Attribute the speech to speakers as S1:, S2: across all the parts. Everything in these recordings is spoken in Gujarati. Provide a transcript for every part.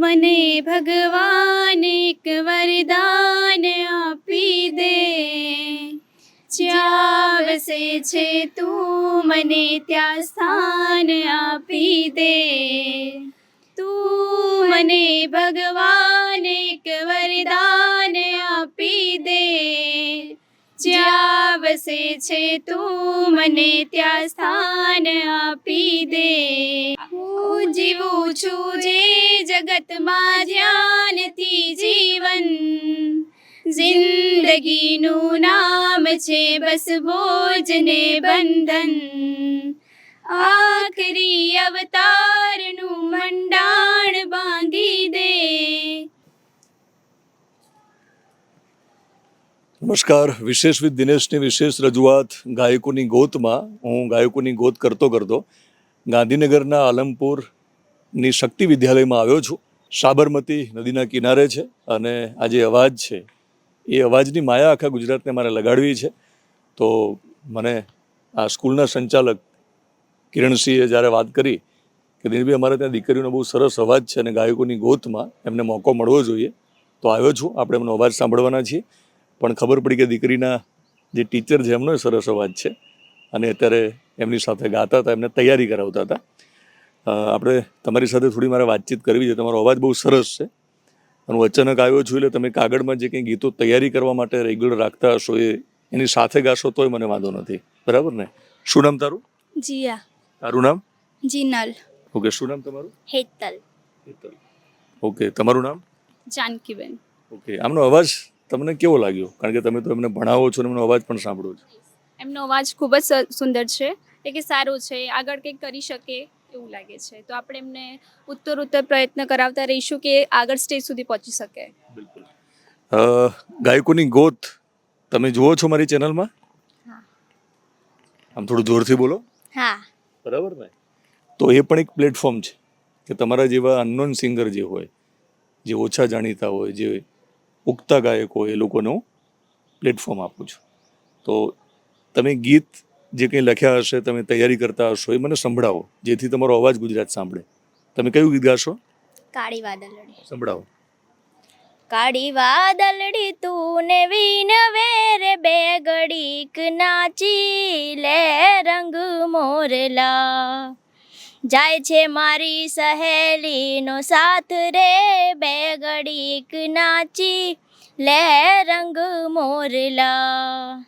S1: મને ભગવાન એક વરદાન આપી દે, જ્યાં વસે છે તું મને ત્યાં સ્થાન આપી દે. તું મને ભગવાન એક વરદાન આપી દે, જ્યાં વસે છે તું મને ત્યાં સ્થાન આપી દે. હું જીવું છું જે જગતમાં ધ્યાનથી જીવન, જિંદગીનું નામ છે બસ બોજ ને બંધન. આખરી અવતારનું મંડાણ બાંધી દે.
S2: નમસ્કાર, વિશેષ વિથ દિનેશની વિશેષ રજૂઆત ગાયકોની ગોતમાં હું ગાયકોની ગોત કરતો ગાંધીનગરના આલમપુરની શક્તિ વિદ્યાલયમાં આવ્યો છું. સાબરમતી નદીના કિનારે છે અને આ જે અવાજ છે એ અવાજની માયા આખા ગુજરાતને મારે લગાડવી છે. તો મને આ સ્કૂલના સંચાલક કિરણસિંહે જ્યારે વાત કરી કે દિનેશભાઈ અમારે ત્યાં દીકરીઓનો બહુ સરસ અવાજ છે અને ગાયકોની ગોતમાં એમને મોકો મળવો જોઈએ, તો આવ્યો છું. આપણે એમનો અવાજ સાંભળવાના છીએ. પણ ખબર પડી કે દીકરીના જે ટીચર છે એમનો સરસ અવાજ છે અને અત્યારે એમની સાથે ગાતા હતા, એમને તૈયારી કરાવતા હતા. આપણે તમારી સાથે થોડી મારે વાતચીત કરવી છે. તમારો અવાજ બહુ સરસ છે અને હું અચાનક આવ્યો છું એટલે તમે કાગળમાં જે કંઈ ગીતો તૈયારી કરવા માટે રેગ્યુલર રાખતા હશો એની સાથે ગાશો તોય મને વાંધો નથી, બરાબર ને? શું નામ તારું?
S1: જીયા.
S2: તારું નામ?
S1: જીનલ.
S2: ઓકે. શું નામ તમારું?
S1: હેતલ.
S2: હેતલ. ઓકે. તમારું નામ?
S1: જાનકીબેન.
S2: ઓકે. આમનો અવાજ તમને કેવો લાગ્યો? કારણ કે તમે તો એમને ભણાવો છો અને એમનો અવાજ પણ સાંભળો છો.
S1: એમનો અવાજ ખૂબ જ સુંદર છે, એટલે કે સારો છે, આગળ કંઈક કરી શકે એવું લાગે છે. તો આપણે એમને ઉત્તરોત્તર પ્રયત્ન કરાવતા રહીશું કે આગળ સ્ટેજ સુધી પહોંચી શકે.
S2: બિલકુલ. ગાયકોની ગોત તમે જુઓ છો મારી ચેનલમાં?
S1: હા.
S2: આમ થોડું જોરથી બોલો.
S1: હા.
S2: બરાબર ને? તો એ પણ એક પ્લેટફોર્મ છે કે તમારા જેવા અનનોન સિંગર જે હોય, જે ઓછા જાણીતા હોય, જે ઉગતા ગાયકો હોય, એ લોકોને હું પ્લેટફોર્મ આપું છું. તો તમે ગીત જે કંઈ લખ્યા હશે, તમે તૈયારી કરતા હશો, એ મને સંભળાવો જેથી તમારો અવાજ ગુજરાત સાંભળે. તમે કયું ગીત ગાશો?
S1: કાળી વાદળડી.
S2: સંભળાવો.
S1: કાળી વાદળડી તું ને વિનવે રે બે ઘડીક નાચી લે રંગ મોરલા. જાય છે મારી સહેલીનો સાથ રે બે ઘડીક નાચી લે રંગ મોરલા.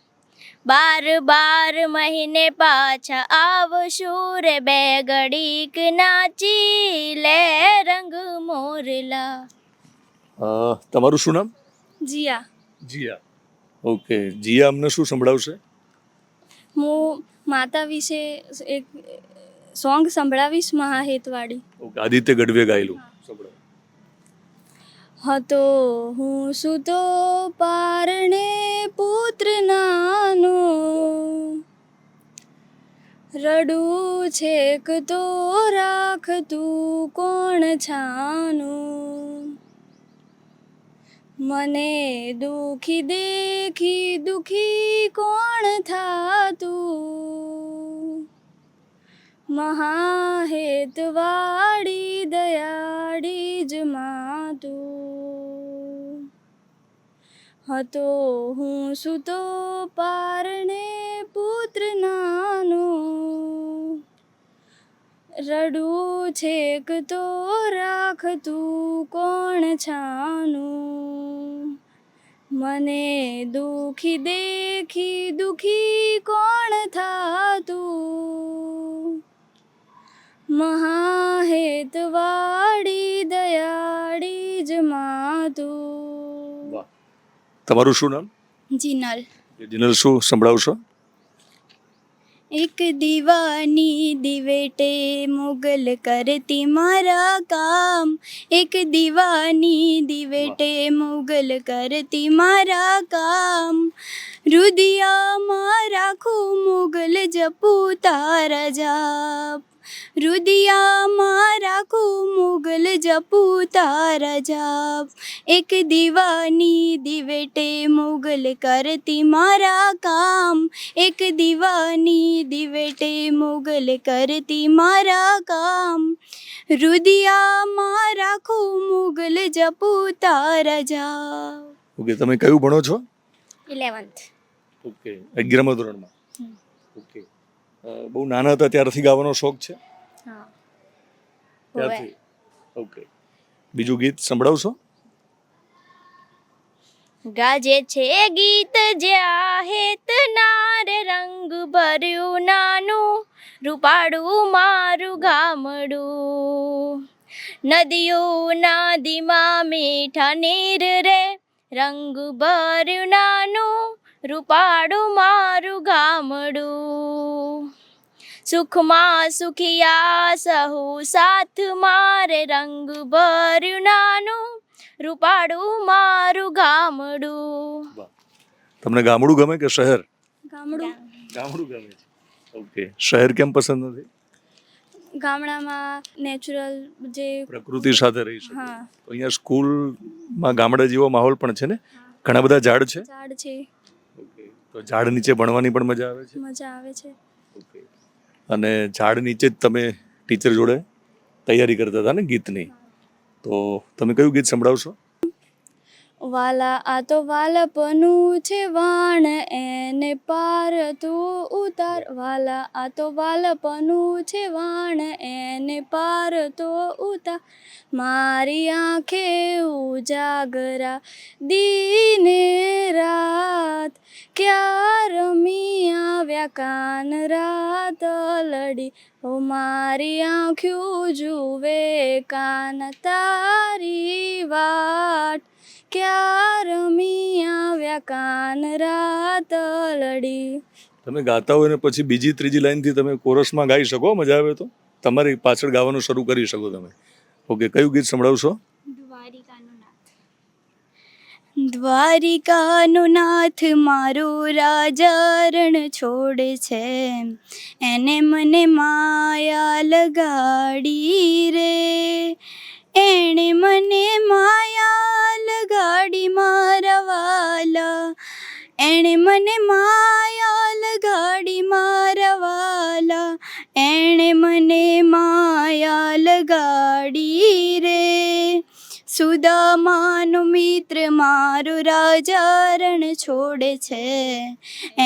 S1: 12 મહિને પાછા આવશું રે બે ઘડીક નાચી લે રંગ મોરલા.
S2: તમારું શું નામ?
S1: જીયા.
S2: જીયા. ઓકે. જીયા અમને શું સંભળાવશે?
S1: હું માતા વિશે એક સોંગ સંભળાવીશ, મહાહેતવાળી.
S2: ઓકે. આદિત્ય ગઢવે ગાયેલું સંભળાવો.
S1: હતો હું સુતો પારણે પુત્ર નાનો, રડું છેક તો રાખતું કોણ છાનું. મને દુખી દેખી દુખી કોણ થાતું, મહાહેતવાળી દયાળી જ માતું. હતો હું સુતો પારણે પુત્ર નાનો, રડું છેક તો રાખતું કોણ છાનું. મને દુખી દેખી દુખી કોણ થાતું, મહાહેતવાળી દયાળી જ માતું.
S2: વાહ. તમારું શું નામ?
S1: જીનલ.
S2: જીનલ, શું સંભળાવશો?
S1: એક દીવાની દિવેટે મુગલ કરતી મારા કામ, એક દીવાની દિવેટે મુગલ કરતી મારા કામ. રુદિયામાં રાખું મુગલ જપું તારા જાપ, રુદિયામાં રાખું મુગલ જપું તારા જાપ. એક દીવાની દિવેટે મુગલ કરતી મારા કામ, એક દીવાની દિવેટે મુગલ કરતી મારા કામ. રુદિયામાં રાખું
S3: લાખો મુગલ જપુતા રાજા.
S2: ઓકે, તમે કયું ભણો છો?
S3: 11th.
S2: ઓકે, 11મા ધોરણમાં. ઓકે, બહુ નાના હતા ત્યારથી ગાવાનો શોખ છે?
S3: હા.
S2: ત્યારથી. ઓકે, બીજું ગીત સંભળાવશો?
S3: ગાજે છે ગીત જ્યાં હેતનાર રંગ ભર્યું નાનું રૂપાળું મારું ગામડું. નદીઓ નદીમાં મીઠા નીર રે રંગ ભર્યું નાનું રૂપાળું મારું ગામડું. સુખમાં સુખિયા સહુ સાથ મારે રંગ ભર્યું નાનું રૂપાળું મારું ગામડું.
S2: તમને ગામડું ગમે કે શહેર?
S3: ગામડું.
S2: ગામડું ગમે છે. ઓકે, શહેર કેમ પસંદ નથી?
S3: ગામડામાં નેચરલ જે
S2: પ્રકૃતિ સાથે રહી શકો.
S3: હા
S2: તો અહીંયા સ્કૂલમાં ગામડા જેવો માહોલ પણ છે ને, ઘણા બધા ઝાડ છે.
S3: ઝાડ છે,
S2: ઓકે, તો ઝાડ નીચે ભણવાની પણ મજા આવે છે.
S3: મજા આવે છે.
S2: ઓકે, અને ઝાડ નીચે જ તમે ટીચર જોડે તૈયારી કરતા હતા ને ગીતની, તો તમે કયું ગીત સંભળાવશો?
S3: વાલા આ તો વાલપનું છે વાણ એને પાર તું ઉતાર. વાલા આ તો વાલપનું છે વાણ એને પાર તો ઉતાર. મારી આંખે ઉજાગરા દીને રાત ક્યાં રમી આવ્યા કાન રાત લડી. ઓ મારી આંખ્યું જુએ કાન તારી વાટ ક્યાં રમી આવ્યા કાન રાત લડી.
S2: તમે ગાતા હોય ને પછી બીજી ત્રીજી લાઈનથી તમે કોરસમાં ગાઈ શકો, મજા આવે તો તમારી પાછળ ગાવાનું શરૂ કરી શકો તમે. ઓકે, કયું ગીત સંભળાવશો?
S3: દ્વારિકાનો નાથ મારો રાજા રણ છોડે છે એને મને માયા લગાડી રે. એણે મને માયા લગાડી મારા વાલા. એણે મને માયા લગાડી મારા વાલા. એણે મને માયા લગાડી રે. સુદામાનો મિત્ર મારો રાજા રણ છોડે છે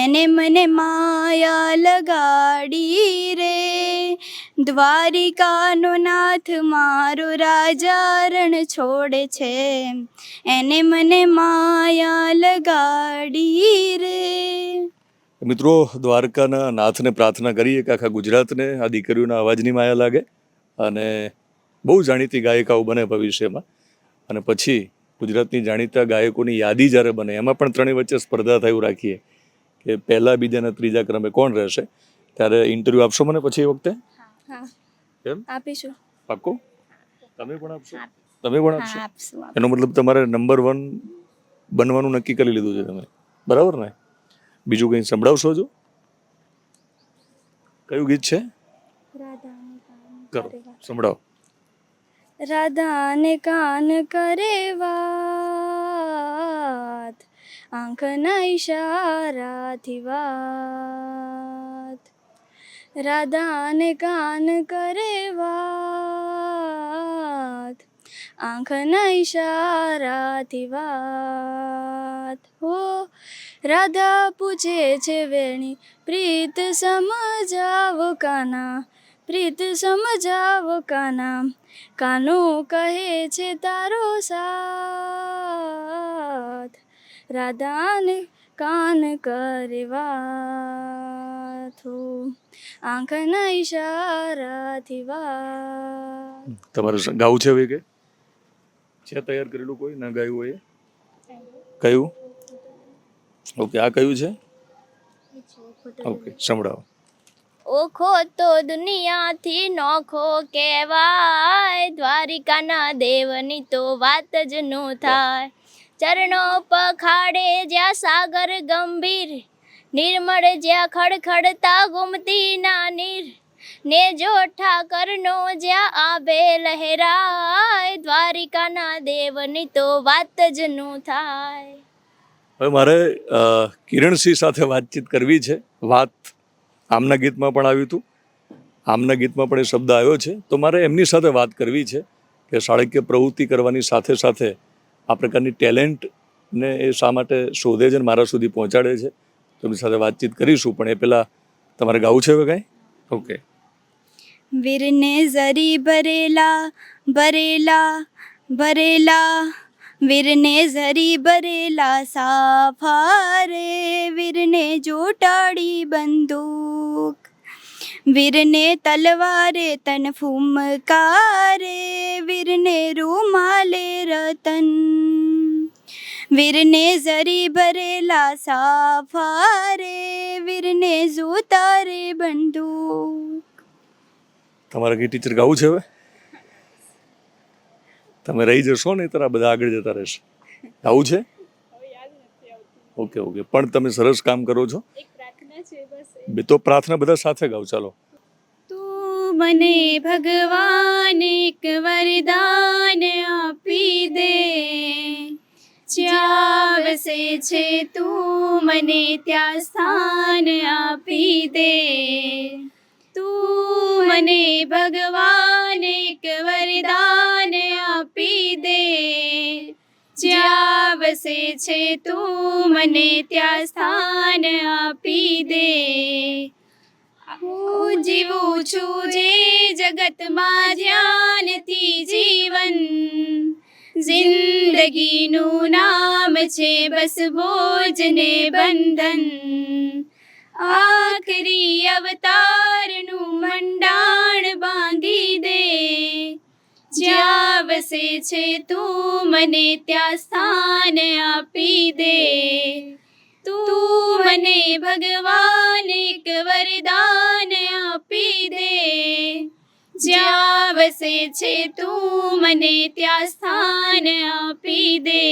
S3: એને મને માયા લગાડી રે. દ્વારિકાનો નાથ મારો રાજા રણ છોડે છે એને મને માયા લગાડી રે.
S2: મિત્રો, દ્વારકાના નાથને પ્રાર્થના કરીએ કે આખા ગુજરાતને આ દીકરીઓના અવાજની માયા લાગે અને બહુ જાણીતી ગાયિકાઓ બને ભવિષ્યમાં. અને પછી ગુજરાતની જાણીતા ગાયકોની યાદી જ્યારે બને એમાં પણ ત્રણેય વચ્ચે સ્પર્ધા થયું રાખીએ કે પહેલા બીજા અને ત્રીજા ક્રમે કોણ રહેશે. ત્યારે ઇન્ટરવ્યૂ આપશો મને પછી એ વખતે?
S3: હા
S2: કેમ?
S3: આપીશું.
S2: પાક્કો? તમે પણ આપશો? તમે પણ આપશો?
S3: આપશું.
S2: એનો મતલબ તમારે નંબર 1 બનવાનું નક્કી કરી લીધું છે તમે, બરાબર ને? બીજું કંઈ સંભળાવશો હજુ? કયું ગીત છે? કરો, સંભળાવો.
S3: રાધાને કાન કરે વાત આંખના ઈશારાથી વાત. રાધાને કાન કરે વાત આંખના ઈશારાથી વાત. હો રાધા પૂછે છે વેણી પ્રીત સમજાવો કાના. પ્રીત સમજાવો કાના. કાનો કહે છે તારો સાથ. રાધાને કાન કરે વાત આંખના ઈશારાથી વાત.
S2: તમારે ગાવું છે હવે કે છે તૈયાર કરેલું કોઈ ના ગાયું હોય? કયું? ઓકે, આ કયું છે? ઓકે, સંભળાવો.
S3: ઓખો તો દુનિયાથી નોખો કહેવાય. દ્વારિકાના દેવની તો વાત જ નો થાય. ચરણો પખાડે જ્યાં સાગર ગંભીર નિર્મળ જ્યાં ખડખડતા ગુમતી ના નીર. ને જો ઠાકરનો જ્યાં આભે લહેરાય. દ્વારિકાના દેવની તો વાત જ નો થાય.
S2: હવે મારે કિરણસિંહ સાથે વાતચીત કરવી છે. વાત આમના ગીતમાં પણ આવ્યું હતું, આમના ગીતમાં પણ એ શબ્દ આવ્યો છે, તો મારે એમની સાથે વાત કરવી છે કે શાળાકીય પ્રવૃત્તિ કરવાની સાથે સાથે આ પ્રકારની ટેલેન્ટને એ શા માટે શોધે છે અને મારા સુધી પહોંચાડે છે, તો એમની સાથે વાતચીત કરીશું. પણ એ પહેલાં તમારે ગાવું છે હવે કાંઈ? ઓકે.
S4: વીરને ઝરી ભરેલા ભરેલા ભરેલા, વીરને ઝરી ભરેલા સાફા રે, વીરને જોટાડી બંદૂક, વીરને તલવારે તન ફૂમકારે, વીરને રૂમાલે રતન, વીરને ઝરી ભરેલા સાફા રે, વીરને જોતારે બંદૂક.
S2: તમારા કઈ ટીચર ગાવું છે હવે? તમે રહી જશો ને તરા બધા આગળ જતા રહેશે. ગાવું છે? Okay okay. પણ તમે સરસ કામ કરો છો.
S1: એક પ્રાર્થના છે બસ.
S2: તો પ્રાર્થના બધા સાથે ગાવ. ચાલો.
S1: તું મને ભગવાન એક વરદાન આપી દે, જ્યાં વસે છે તું મને ત્યાં સ્થાન આપી દે. તું મને ભગવાન એક વરદાન આપી દે, જ્યાં વસે છે તું મને ત્યાં સ્થાન આપી દે. હું જીવું છું જે જગતમાં ધ્યાનથી જીવન, જિંદગીનું નામ છે બસ બોજ ને બંધન. આખરી અવતારનું મંડાણ બાંધી દે, જ્યાં વસે છે તું મને ત્યાં સ્થાન આપી દે. તું મને ભગવાન એક વરદાન આપી દે, જ્યાં વસે છે તું મને ત્યાં સ્થાન આપી દે.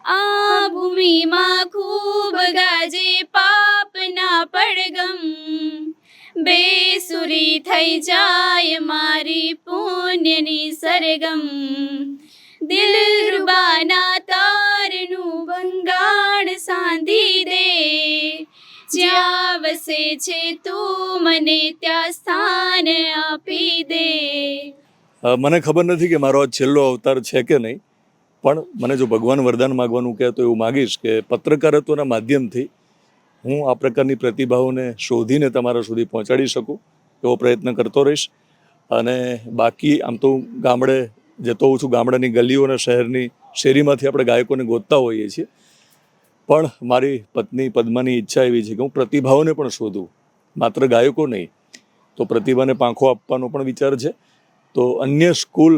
S1: આ ભૂમિમાં ખૂબ ગાજે પાપના પડગમ, બેસુરી થઈ જાય મારી પુણ્યની સરગમ. દિલરુબાના તારનું ભંગાણ સાંધી દે, જ્યાં વસે છે તું મને ત્યાં સ્થાન આપી દે.
S2: મને ખબર નથી કે મારો આ છેલ્લો અવતાર છે કે નહીં, પણ મને જો ભગવાન વરદાન માગવાનું કહે તો એવું માગીશ કે પત્રકારત્વના માધ્યમથી હું આ પ્રકારની પ્રતિભાઓને શોધીને તમારા સુધી પહોંચાડી શકું એવો પ્રયત્ન કરતો રહીશ. અને બાકી આમ તો ગામડે જતો હોઉં છું, ગામડાની ગલીઓ અને શહેરની શેરીમાંથી આપણે ગાયકોને ગોતતા હોઈએ છીએ. પણ મારી પત્ની પદ્માની ઈચ્છા એવી છે કે હું પ્રતિભાઓને પણ શોધું, માત્ર ગાયકો નહીં. તો પ્રતિભાને પાંખો આપવાનો પણ વિચાર છે. તો અન્ય સ્કૂલ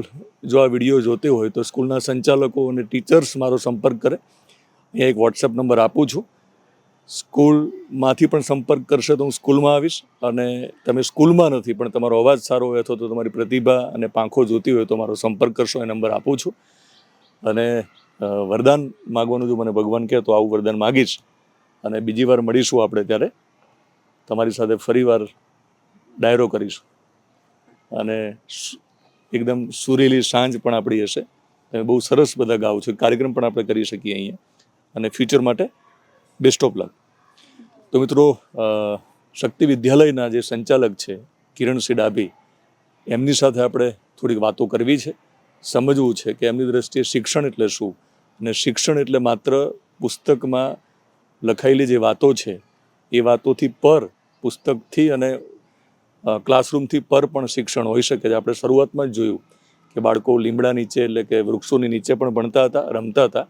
S2: જો આ વિડીયો જોતી હોય તો સ્કૂલના સંચાલકો અને ટીચર્સ મારો સંપર્ક કરે. અહીંયા એક વોટ્સએપ નંબર આપું છું. સ્કૂલમાંથી પણ સંપર્ક કરશે તો હું સ્કૂલમાં આવીશ. અને તમે સ્કૂલમાં નથી પણ તમારો અવાજ સારો હોય અથવા તો તમારી પ્રતિભા અને પાંખો જોતી હોય તો મારો સંપર્ક કરશો, એ નંબર આપું છું. અને વરદાન માગવાનું જો મને ભગવાન કહે તો આવું વરદાન માગીશ. અને બીજી વાર મળીશું આપણે ત્યારે તમારી સાથે ફરીવાર ડાયરો કરીશું. અને એકદમ સુરીલી સાંજ પણ આપણી હશે. તમે બહુ સરસ બધા ગાઓ છો. કાર્યક્રમ પણ આપણે કરી શકીએ અહીંયા. અને ફ્યુચર માટે બેસ્ટ ઓફ લક. તો મિત્રો, શક્તિ વિદ્યાલયના જે સંચાલક છે કિરણસિંહ ડાભી, એમની સાથે આપણે થોડીક વાતો કરવી છે, સમજવું છે કે એમની દ્રષ્ટિએ શિક્ષણ એટલે શું. અને શિક્ષણ એટલે માત્ર પુસ્તકમાં લખાયેલી જે વાતો છે એ વાતોથી પર, પુસ્તકથી અને ક્લાસરૂમથી પર પણ શિક્ષણ હોઈ શકે છે. આપણે શરૂઆતમાં જ જોયું કે બાળકો લીમડા નીચે એટલે કે વૃક્ષોની નીચે પણ ભણતા હતા, રમતા હતા.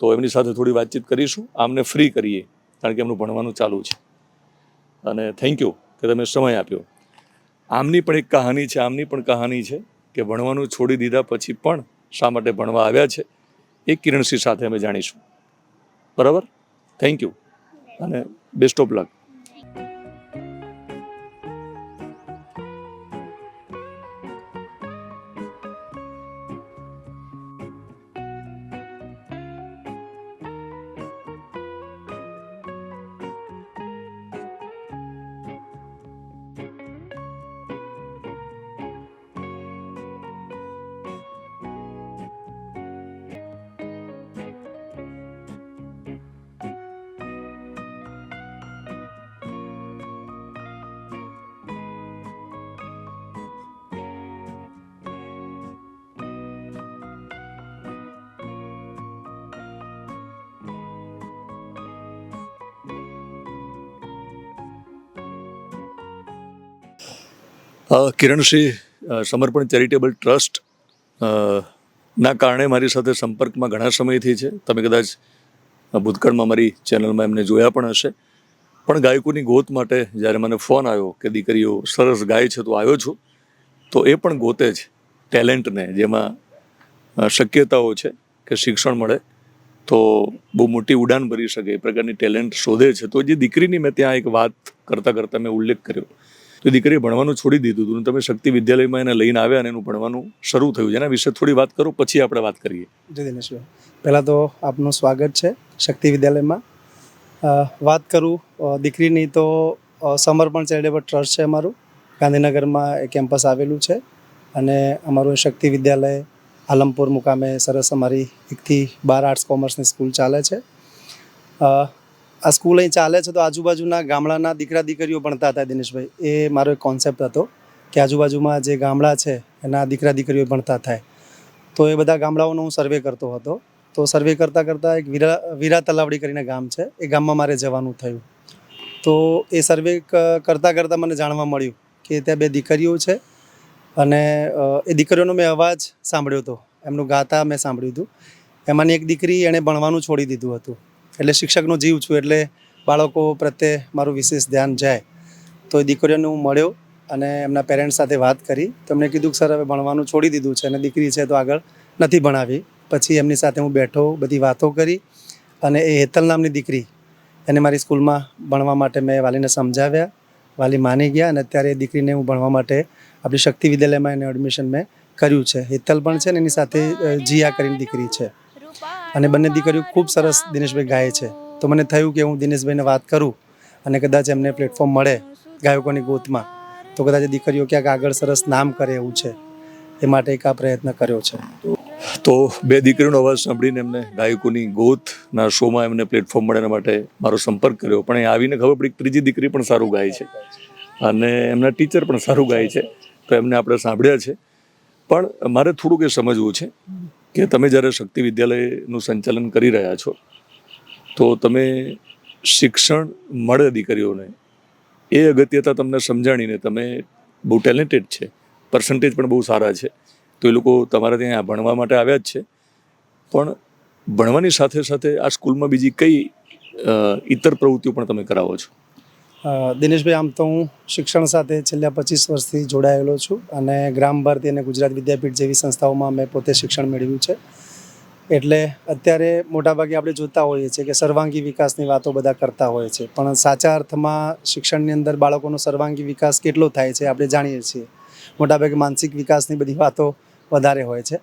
S2: તો એમની સાથે થોડી વાતચીત કરીશું. આમને ફ્રી કરીએ કારણ કે એમનું ભણવાનું ચાલુ છે. અને થેન્ક યુ કે તમે સમય આપ્યો. આમની પણ એક કહાની છે, આમની પણ કહાની છે કે ભણવાનું છોડી દીધા પછી પણ શા માટે ભણવા આવ્યા છે, એ કિરણસિંહ સાથે અમે જાણીશું. બરાબર? થેન્ક યુ અને બેસ્ટ ઓફ લક. કિરણશ્રી સમર્પણ ચેરિટેબલ ટ્રસ્ટ ના કારણે મારી સાથે સંપર્કમાં ઘણા સમયથી છે. તમે કદાચ ભૂતકાળમાં મારી ચેનલમાં એમને જોયા પણ હશે. પણ ગાયકોની ગોત માટે જ્યારે મને ફોન આવ્યો કે દીકરીઓ સરસ ગાય છે તો આવ્યો છું, તો એ પણ ગોતે છે ટેલેન્ટને, જેમાં શક્યતાઓ છે કે શિક્ષણ મળે તો બહુ મોટી ઉડાન ભરી શકે એ પ્રકારની ટેલેન્ટ શોધે છે. તો જે દીકરીની મેં ત્યાં એક વાત કરતાં મેં ઉલ્લેખ કર્યો, તો દીકરીએ ભણવાનું છોડી દીધું હતું. તમે શક્તિ વિદ્યાલયમાં એને લઈને આવ્યા અને એનું ભણવાનું શરૂ થયું. એના વિશે થોડી વાત કરો, પછી આપણે વાત કરીએ.
S5: જી દિનેશભાઈ, પહેલાં તો આપનું સ્વાગત છે શક્તિ વિદ્યાલયમાં. વાત કરું દીકરીની તો સમર્પણ ચેરિટેબલ ટ્રસ્ટ છે અમારું, ગાંધીનગરમાં એ કેમ્પસ આવેલું છે. અને અમારું શક્તિ વિદ્યાલય આલમપુર મુકામે સરસ અમારી 1 થી 12 આર્ટ્સ કોમર્સની સ્કૂલ ચાલે છે. આ સ્કૂલ અહીં ચાલે છે તો આજુબાજુના ગામડાના દીકરા દીકરીઓ ભણતા હતા દિનેશભાઈ. એ મારો એક કોન્સેપ્ટ હતો કે આજુબાજુમાં જે ગામડા છે એના દીકરા દીકરીઓ ભણતા થાય. તો એ બધા ગામડાઓનો હું સર્વે કરતો હતો. તો સર્વે કરતાં એક વીરા તલાવડી કરીને ગામ છે, એ ગામમાં મારે જવાનું થયું. તો એ સર્વે કરતાં મને જાણવા મળ્યું કે ત્યાં 2 દીકરીઓ છે અને એ દીકરીઓનો મેં અવાજ સાંભળ્યો હતો, એમનું ગાતા મેં સાંભળ્યું હતું. એમાંની એક દીકરી એણે ભણવાનું છોડી દીધું હતું. એટલે શિક્ષકનો જીવ છું એટલે બાળકો પ્રત્યે મારું વિશેષ ધ્યાન જાય. તો એ દીકરીઓને હું મળ્યો અને એમના પેરેન્ટ્સ સાથે વાત કરી. તો એમણે કીધું કે સર હવે ભણવાનું છોડી દીધું છે અને દીકરી છે તો આગળ નથી ભણાવી. પછી એમની સાથે હું બેઠો, બધી વાતો કરી અને એ હેતલ નામની દીકરી એને મારી સ્કૂલમાં ભણવા માટે મેં વાલીને સમજાવ્યા. વાલી માની ગયા અને અત્યારે એ દીકરીને હું ભણવા માટે આપણી શક્તિ વિદ્યાલયમાં એને એડમિશન મેં કર્યું છે. હેતલ પણ છે ને એની સાથે જીયા કરીને દીકરી છે. અને બંને દીકરીઓ ખૂબ સરસ દિનેશભાઈ ગાય છે. તો મને થયું કે હું દિનેશભાઈને વાત કરું અને કદાચ એમને પ્લેટફોર્મ મળે ગાયકોની ગોતમાં તો કદાચ એ દીકરીઓ ક્યાંક આગળ સરસ નામ કરે એવું છે. એ માટે એક આ પ્રયત્ન કર્યો છે.
S2: તો 2 દીકરીઓનો અવાજ સાંભળીને એમને ગાયકોની ગોતના શોમાં એમને પ્લેટફોર્મ મળે એના માટે મારો સંપર્ક કર્યો. પણ એ આવીને ખબર પડી ત્રીજી દીકરી પણ સારું ગાય છે અને એમના ટીચર પણ સારું ગાય છે. તો એમને આપણે સાંભળ્યા છે. પણ મારે થોડુંક એ સમજવું છે કે તમે જ્યારે શક્તિ વિદ્યાલયનું સંચાલન કરી રહ્યા છો તો તમે શિક્ષણ મળે દીકરીઓને એ અગત્યતા તમને સમજાણીને તમે બહુ ટેલેન્ટેડ છે, પર્સન્ટેજ પણ બહુ સારા છે, તો એ લોકો તમારા ત્યાં ભણવા માટે આવ્યા જ છે. પણ ભણવાની સાથે સાથે આ સ્કૂલમાં બીજી કઈ ઇતર પ્રવૃત્તિઓ પણ તમે કરાવો છો?
S5: દિનેશભાઈ, આમ તો હું શિક્ષણ સાથે છેલ્લા 25 વર્ષથી જોડાયેલો છું અને ગ્રામ ભારતી અને ગુજરાત વિદ્યાપીઠ જેવી સંસ્થાઓમાં મેં પોતે શિક્ષણ મેળવ્યું છે. એટલે અત્યારે મોટાભાગે આપણે જોતા હોઈએ છીએ કે સર્વાંગી વિકાસની વાતો બધા કરતા હોય છે, પણ સાચા અર્થમાં શિક્ષણની અંદર બાળકોનો સર્વાંગી વિકાસ કેટલો થાય છે આપણે જાણીએ છીએ. મોટાભાગે માનસિક વિકાસની બધી વાતો વધારે હોય છે.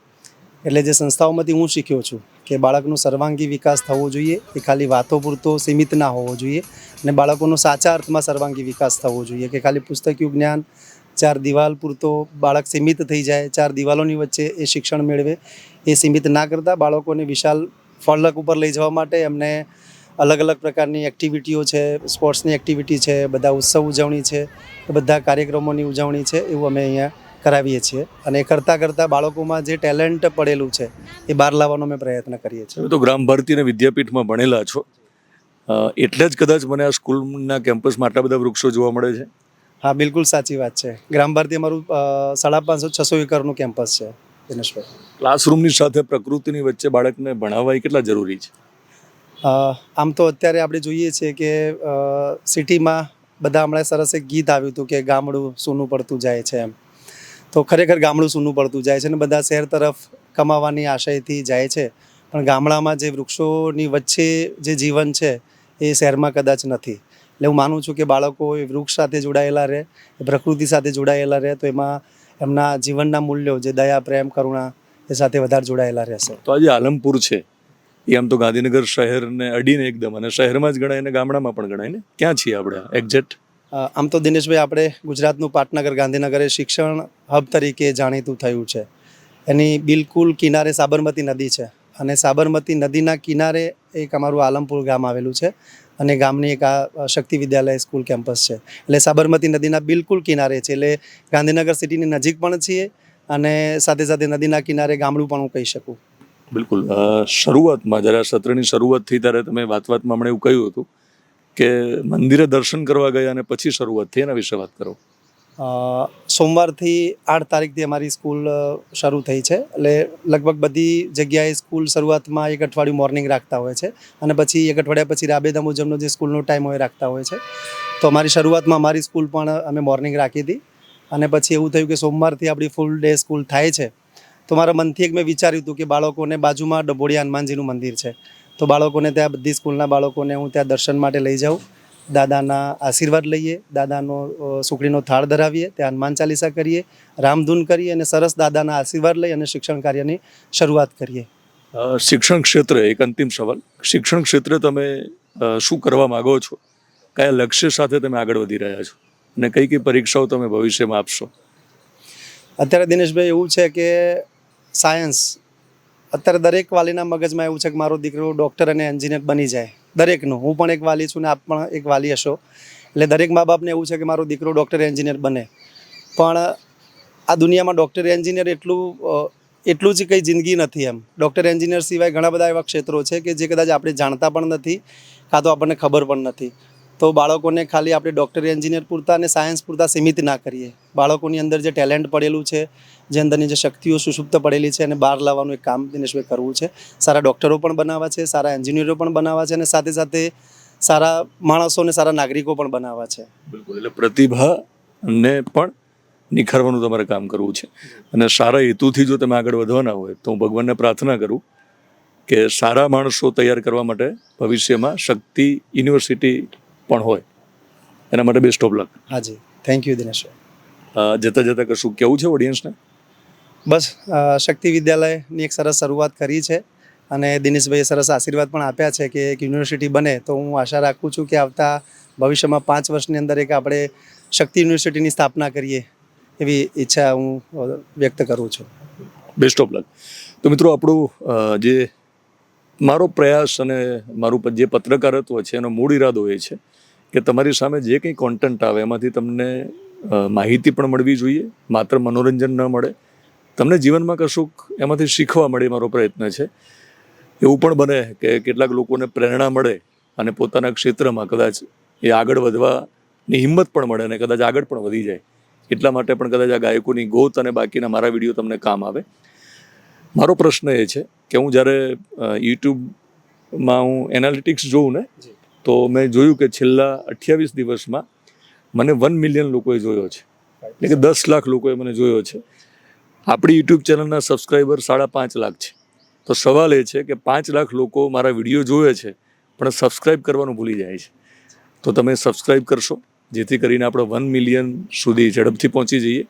S5: એટલે જે સંસ્થાઓમાંથી હું શીખ્યો છું કે બાળકનો સર્વાંગી વિકાસ થવો જોઈએ, એ ખાલી વાતો પૂરતો સીમિત ના હોવો જોઈએ અને બાળકોનો સાચા અર્થમાં સર્વાંગી વિકાસ થવો જોઈએ કે ખાલી પુસ્તકીય જ્ઞાન 4 દિવાલ પૂરતો બાળક સીમિત થઈ જાય, 4 દિવાલોની વચ્ચે એ શિક્ષણ મેળવે, એ સીમિત ના કરતાં બાળકોને વિશાળ ફળક ઉપર લઈ જવા માટે એમને અલગ અલગ પ્રકારની એક્ટિવિટીઓ છે, સ્પોર્ટ્સની એક્ટિવિટી છે, બધા ઉત્સવ ઉજવણી છે, બધા કાર્યક્રમોની ઉજવણી છે, એવું અમે અહીંયા કરાવીએ છીએ. અને કરતાં બાળકોમાં જે ટેલેન્ટ પડેલું છે એ બહાર લાવવાનો અમે પ્રયત્ન કરીએ છીએ.
S2: તમે તો ગ્રામ ભારતી અને વિદ્યાપીઠમાં ભણેલા છો, એટલે જ કદાચ મને આ સ્કૂલના કેમ્પસમાં આટલા બધા વૃક્ષો જોવા મળે છે.
S5: હા, બિલકુલ સાચી વાત છે. ગ્રામ ભારતી અમારું 550-600 એકરનું કેમ્પસ છે દિનેશભાઈ.
S2: ક્લાસરૂમની સાથે પ્રકૃતિની વચ્ચે બાળકને ભણાવવા એ કેટલા જરૂરી છે?
S5: આમ તો અત્યારે આપણે જોઈએ છીએ કે સિટીમાં બધા હમણાં સરસ એક ગીત આવ્યું હતું કે ગામડું સૂનું પડતું જાય છે એમ. તો ખરેખર ગામડું સૂનું પડતું જાય છે અને બધા શહેર તરફ કમાવાની આશયથી જાય છે. પણ ગામડામાં જે વૃક્ષોની વચ્ચે જે જીવન છે એ શહેરમાં કદાચ નથી. એટલે હું માનું છું કે બાળકો એ વૃક્ષ સાથે જોડાયેલા રહે, એ પ્રકૃતિ સાથે જોડાયેલા રહે, તો એમાં એમના જીવનના મૂલ્યો જે દયા, પ્રેમ, કરુણા એ સાથે વધારે જોડાયેલા રહેશે.
S2: તો આજે આલમપુર છે એ આમ તો ગાંધીનગર શહેરને અડીને એકદમ, અને શહેરમાં જ ગણાય અને ગામડામાં પણ ગણાય ને, ક્યાં છીએ આપણે એક્ઝેક્ટ?
S5: આમ તો દિનેશભાઈ આપણે ગુજરાતનું પાટનગર ગાંધીનગર એ શિક્ષણ હબ તરીકે જાણીતું થયું છે. એની બિલકુલ કિનારે સાબરમતી નદી છે અને સાબરમતી નદીના કિનારે એક અમારું આલમપુર ગામ આવેલું છે અને ગામની એક આ શક્તિ વિદ્યાલય સ્કૂલ કેમ્પસ છે. એટલે સાબરમતી નદીના બિલકુલ કિનારે છે. એટલે ગાંધીનગર સિટીની નજીક પણ છીએ અને સાથે સાથે નદીના કિનારે ગામડું પણ હું કહી શકું.
S2: બિલકુલ. શરૂઆતમાં જ્યારે આ સત્રની શરૂઆત થઈ ત્યારે તમે વાતમાં હમણાં એવું કહ્યું હતું કે મંદિરે દર્શન કરવા ગયા અને પછી શરૂઆત થઈ, એના વિશે વાત કરો.
S5: સોમવારથી 8 તારીખથી અમારી સ્કૂલ શરૂ થઈ છે. એટલે લગભગ બધી જગ્યાએ સ્કૂલ શરૂઆતમાં એક અઠવાડિયું મોર્નિંગ રાખતા હોય છે અને પછી એક અઠવાડિયા પછી રાબેતા મુજબનો જે સ્કૂલનો ટાઈમ હોય રાખતા હોય છે. તો અમારી શરૂઆતમાં અમારી સ્કૂલ પણ અમે મોર્નિંગ રાખી હતી અને પછી એવું થયું કે સોમવારથી આપણી ફૂલ ડે સ્કૂલ થાય છે. તો મારા મનથી એક મેં વિચાર્યું હતું કે બાળકોને બાજુમાં ડભોડિયા હનુમાનજીનું મંદિર છે, તો બાળકોને ત્યાં બધી સ્કૂલના બાળકોને હું ત્યાં દર્શન માટે લઈ જાઉં, દાદાના આશીર્વાદ લઈએ, દાદાનો સુખડીનો થાળ ધરાવીએ, ત્યાં હનુમાન ચાલીસા કરીએ, રામધૂન કરીએ અને સરસ દાદાના આશીર્વાદ લઈ અને શિક્ષણ કાર્યની શરૂઆત કરીએ.
S2: શિક્ષણ ક્ષેત્રે એક અંતિમ સવાલ, શિક્ષણ ક્ષેત્રે તમે શું કરવા માગો છો, કયા લક્ષ્ય સાથે તમે આગળ વધી રહ્યા છો અને કઈ કઈ પરીક્ષાઓ તમે ભવિષ્યમાં આપશો?
S5: અત્યારે દિનેશભાઈ એવું છે કે સાયન્સ અત્યારે દરેક વાલીના મગજમાં એવું છે કે મારો દીકરો ડૉક્ટર અને એન્જિનિયર બની જાય, દરેકનું. હું પણ એક વાલી છું ને આપ પણ એક વાલી હશો, એટલે દરેક મા બાપને એવું છે કે મારો દીકરો ડૉક્ટર એન્જિનિયર બને. પણ આ દુનિયામાં ડૉક્ટર એન્જિનિયર એટલું જ કંઈ જિંદગી નથી એમ. ડૉક્ટર એન્જિનિયર સિવાય ઘણા બધા એવા ક્ષેત્રો છે કે જે કદાચ આપણે જાણતા પણ નથી કાં તો આપણને ખબર પણ નથી. તો બાળકોને ખાલી આપણે ડૉક્ટર એન્જિનિયર પૂરતા અને સાયન્સ પૂરતા સીમિત ના કરીએ. બાળકોની અંદર જે ટેલેન્ટ પડેલું છે, જે અંદરની જે શક્તિઓ સુષુપ્ત પડેલી છે, એને બહાર લાવવાનું એક કામ દિનેશભાઈ કરવું છે. સારા ડૉક્ટરો પણ બનાવવા છે, સારા એન્જિનિયરો પણ બનાવવા છે અને સાથે સાથે સારા માણસો અને સારા નાગરિકો પણ બનાવવા છે.
S2: બિલકુલ, એટલે પ્રતિભાને પણ નિખારવાનું તમારે કામ કરવું છે અને સારા હેતુથી જો તમે આગળ વધવાના હોય તો હું ભગવાનને પ્રાર્થના કરું કે સારા માણસો તૈયાર કરવા માટે ભવિષ્યમાં શક્તિ યુનિવર્સિટી પણ હોય. એના માટે બેસ્ટ ઓફ લક.
S5: હાજી, થેન્ક યુ દિનેશભાઈ.
S2: જતાં જતાં કશું કેવું છે ઓડિયન્સને?
S5: બસ શક્તિ વિદ્યાલયની એક સરસ શરૂઆત કરી છે અને દિનેશભાઈએ સરસ આશીર્વાદ પણ આપ્યા છે કે એક યુનિવર્સિટી બને. તો હું આશા રાખું છું કે આવતા ભવિષ્યમાં 5 વર્ષની અંદર એક આપણે શક્તિ યુનિવર્સિટીની સ્થાપના કરીએ એવી ઈચ્છા હું વ્યક્ત કરું છું.
S2: Best of luck. તો મિત્રો, આપણું જે મારો પ્રયાસ અને મારું જે પત્રકારત્વ છે એનો મૂળ ઈરાદો એ છે કે તમારી સામે જે કંઈ કોન્ટેન્ટ આવે એમાંથી તમને માહિતી પણ મળવી જોઈએ, માત્ર મનોરંજન ન મળે, તમને જીવનમાં કશુંક એમાંથી શીખવા મળે, મારો પ્રયત્ન છે. એવું પણ બને કે કેટલાક લોકોને પ્રેરણા મળે અને પોતાના ક્ષેત્રમાં કદાચ એ આગળ વધવાની હિંમત પણ મળે અને કદાચ આગળ પણ વધી જાય. એટલા માટે પણ કદાચ આ ગાયકોની ગોત અને બાકીના મારા વિડીયો તમને કામ આવે. મારો પ્રશ્ન એ છે કે હું જ્યારે યુટ્યુબમાં હું એનાલિટિક્સ જોઉં ને, તો મેં જોયું કે છેલ્લા 28 દિવસમાં મને 1 મિલિયન લોકોએ જોયો છે, એટલે કે 10 લાખ લોકોએ મને જોયો છે. આપણી યુટ્યુબ ચેનલના સબસ્ક્રાઈબર 5.5 લાખ છે. તો સવાલ એ છે કે 5 લાખ લોકો મારા વિડીયો જોવે છે પણ સબસ્ક્રાઈબ કરવાનું ભૂલી જાય છે. તો તમે સબસ્ક્રાઈબ કરશો જેથી કરીને આપણે 1 મિલિયન સુધી ઝડપથી પહોંચી જઈએ.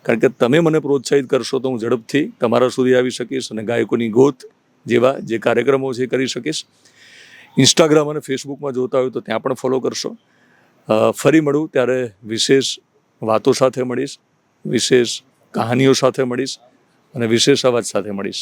S2: કારણ કે તમે મને પ્રોત્સાહિત કરશો તો હું ઝડપથી તમારા સુધી આવી શકીશ અને ગાયકોની ગોત જેવા જે કાર્યક્રમો છે એ કરી શકીશ. ઇન્સ્ટાગ્રામ અને ફેસબુકમાં જોતા હોય તો ત્યાં પણ ફોલો કરશો. ફરી મળું ત્યારે વિશેષ વાતો સાથે મળીશ, વિશેષ કહાનીઓ સાથે મળીશ અને વિશેષ અવાજ સાથે મળીશ.